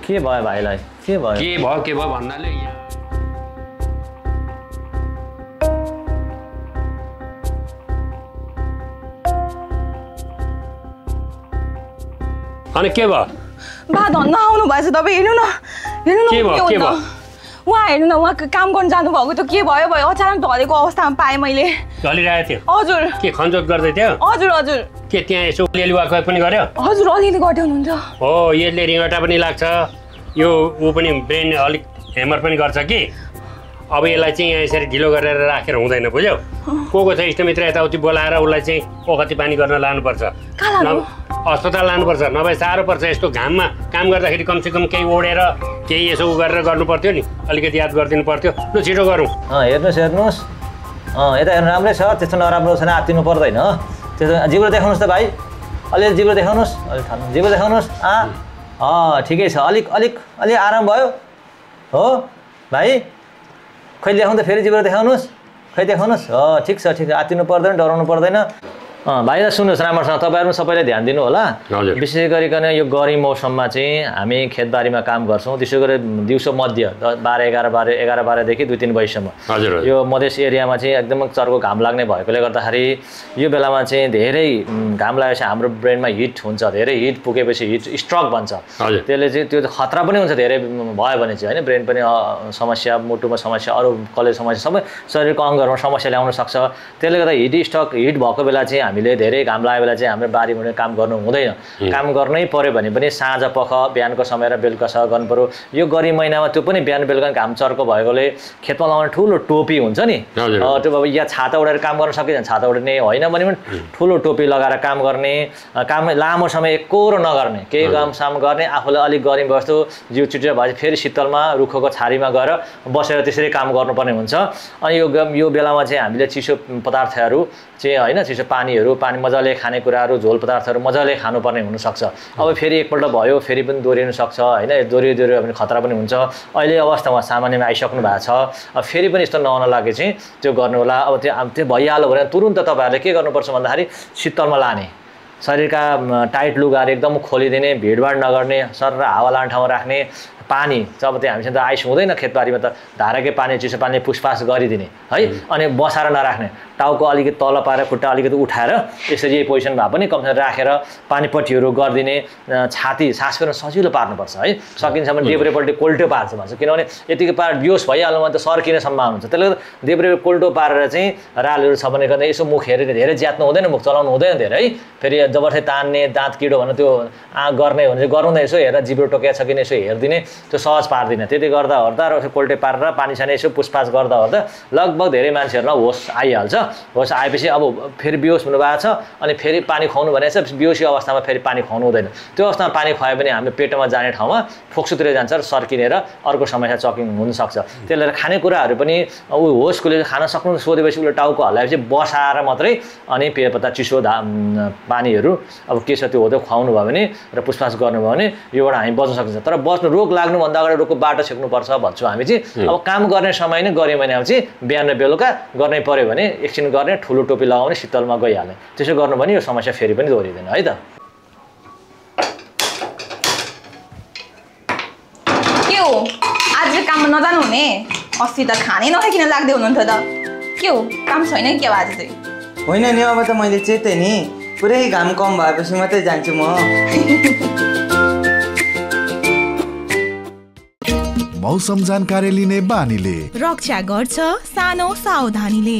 के भयो भाइलाई के भयो भन्नाले अनि के भयो बा धन्न आउनु भएछ तपाईँ हेर्नु न के भयो उहाँ हेर्नु न उहाँ काम गर्न जानुभएको त के भयो अचानक ढलेको अवस्थामा पाएँ मैले ढलिरहेको थियो हजुर के खनजोत गर्दै थियो हजुर के त्यहाँ यसो अलिअलि वाकवाक पनि गर्यो हजुर अलिअलि गर्दै हुनुहुन्छ हो यसले रिङ्गटा पनि लाग्छ यो ऊ पनि ब्रेन अलिक हेमर पनि गर्छ कि अब यसलाई चाहिँ यहाँ यसरी ढिलो गरेर राखेर हुँदैन बुझ्यौ को छ इष्टमित्र यताउति बोलाएर उसलाई चाहिँ ओखती पानी गर्न लानुपर्छ अस्पताल लानुपर्छ नभए साह्रो पर्छ यस्तो घाममा काम गर्दाखेरि कमसेकम केही ओढेर केही यसो गरेर गर्नु पर्थ्यो नि अलिकति याद गरिदिनु पर्थ्यो लु छिटो गरौँ हेर्नुहोस् यता हेर्नु राम्रै छ त्यस्तो नराम्रो छैन आत्तिनु पर्दैन त्यस्तो जिब्रो देखाउनुहोस् त भाइ अलिअलि जिब्रो देखाउनुहोस् जिब्रो देखाउनुहोस् ठिकै छ अलिक आराम भयो हो भाइ खै देखाउनु त फेरि जिब्रो देखाउनुहोस् ठिक छ आत्तिनु पर्दैन डराउनु पर्दैन भाइलाई सुन्नुहोस् राम्रोसँग तपाईँहरू सबैले ध्यान दिनु होला विशेष गरिकन यो गर्मी मौसममा चाहिँ हामी खेतबारीमा काम गर्छौँ त्यसो गरी दिउँसो मध्य 11:30देखि 2-3 बजीसम्म यो मधेस एरियामा चाहिँ एकदम चर्को घाम लाग्ने भएकोले गर्दाखेरि यो बेलामा चाहिँ धेरै घाम लागेपछि हाम्रो ब्रेनमा हिट हुन्छ धेरै हिट पुगेपछि हिट स्ट्रोक भन्छ त्यसले चाहिँ त्यो खतरा पनि हुन्छ धेरै भयो भने चाहिँ होइन ब्रेन पनि समस्या मुटुमा समस्या अरू कलेज समस्या सबै शरीरको अङ्गहरूमा समस्या ल्याउन सक्छ त्यसले गर्दा हिट भएको बेला चाहिँ हामीले धेरै घाम लागेको बेला चाहिँ हाम्रो बारीमा काम गर्नु हुँदैन काम गर्नै पर्यो भने पनि साँझ पख बिहानको समय र बेलुकासँग गर्नु पर्यो यो गर्मी महिनामा त्यो पनि बिहान बेलुका घाम चर्को भएकोले खेतमा लगाउने ठुलो टोपी हुन्छ नि त्यो अब या छाता उडेर काम गर्न सकिन्छ छाता उड्ने होइन भने पनि ठुलो टोपी लगाएर काम गर्ने काम लामो समय एकरो नगर्ने केही कामसाम गर्ने आफूलाई अलिक गर्मी बस्छु जिउ चिटेर भएपछि फेरि शीतलमा रुखको छारीमा गएर बसेर त्यसरी काम गर्नुपर्ने हुन्छ अनि यो बेलामा चाहिँ हामीले चिसो पदार्थहरू चाहिँ होइन चिसो पानी मजाले खानेकुराहरू झोल पदार्थहरू मजाले खानुपर्ने हुनसक्छ अब फेरि एकपल्ट भयो फेरि पनि दोहोरिनु सक्छ होइन दोहोरियो भने खतरा पनि हुन्छ अहिले अवस्थामा सामान्यमा आइसक्नु भएको छ अब फेरि पनि यस्तो नहुन लागि चाहिँ त्यो गर्नु होला अब त्यो भइहाल्यो भने तुरुन्त तपाईँहरूले के गर्नुपर्छ भन्दाखेरि शीतलमा लाने शरीरका टाइट लुगाहरू एकदम खोलिदिने भिडभाड नगर्ने सर र हावा लाने ठाउँमा राख्ने पानी जब त्यो हामीसँग त आइस हुँदैन खेतबारीमा त धाराकै पानी चिसो पानी पुसपास गरिदिने है अनि बसाएर नराख्ने टाउको अलिकति तल पारेर खुट्टा अलिकति उठाएर यसरी यही पोजिसन भए पनि कमसेकम राखेर पानीपट्टिहरू गरिदिने छाती सास फेर्न सजिलो पार्नुपर्छ है सकिन्छ भने देब्रेपट्टि कोल्टो पार्छ भन्छ किनभने यतिकै पार बिहोस भइहाल्नु भने त सर्किने सम्भावना हुन्छ त्यसले गर्दा देब्रे कोल्टो पारेर चाहिँ रालहरू छ भने गर्दा यसो मुख हेरेर धेरै ज्यात्नु हुँदैन मुख चलाउनु हुँदैन धेरै है फेरि जबरजस्ती तान्ने दाँत किडो भने त्यो गर्ने भने चाहिँ गराउँदा यसो हेरेर जिब्रो टोकिया छ किन यसो हेरिदिने त्यो सहज पार्दिनँ त्यति गर्दा र कोल्टे पारेर पानी छाने यसो पुसपास गर्दा लगभग धेरै मान्छेहरूलाई होस आइहाल्छ होस आएपछि अब फेरि बेहोस हुनुभएको छ अनि फेरि पानी खुवाउनु भनेको छ बेहोसी अवस्थामा फेरि पानी खुवाउनु हुँदैन त्यो अवस्थामा पानी खुवायो भने हाम्रो पेटमा जाने ठाउँमा फोक्सोतिर जान्छ र सर्किने र अर्को समस्या चकिङ हुनसक्छ त्यसले गर्दा खानेकुराहरू पनि ऊ होसकोले खान सक्नु सोधेपछि उसले टाउको हल्लाएपछि बसाएर मात्रै अनि पेय पत्ता चिसो पानीहरू अब के छ त्यो हो त्यो खुवाउनु भयो भने र पुसपास गर्नुभयो भने योबाट हामी बच्न सकिन्छ तर बस्नु रोग लाग्नुभन्दा अगाडि रोगको बाटो छेक्नुपर्छ भन्छौँ हामी चाहिँ अब काम गर्ने समय नै गऱ्यो भने चाहिँ बिहान र बेलुका गर्नै पर्यो भने एकछिन गर्ने ठुलो टोपी लगाउने शीतलमा गइहाल्ने त्यसो गर्नु भने यो समस्या फेरि पनि दोहोरिँदैन है त के हो आज काममा नजानु हुने अस्ति त खानै नखाइकन लाग्दै हुनुहुन्थ्यो त के हो काम छैन के आज चाहिँ होइन नि अब त मैले चेतेँ नि पुरै घाम कम भएपछि मात्रै जान्छु म मौसम जानकारी लिने बानीले रक्षा गर्छ सानो सावधानीले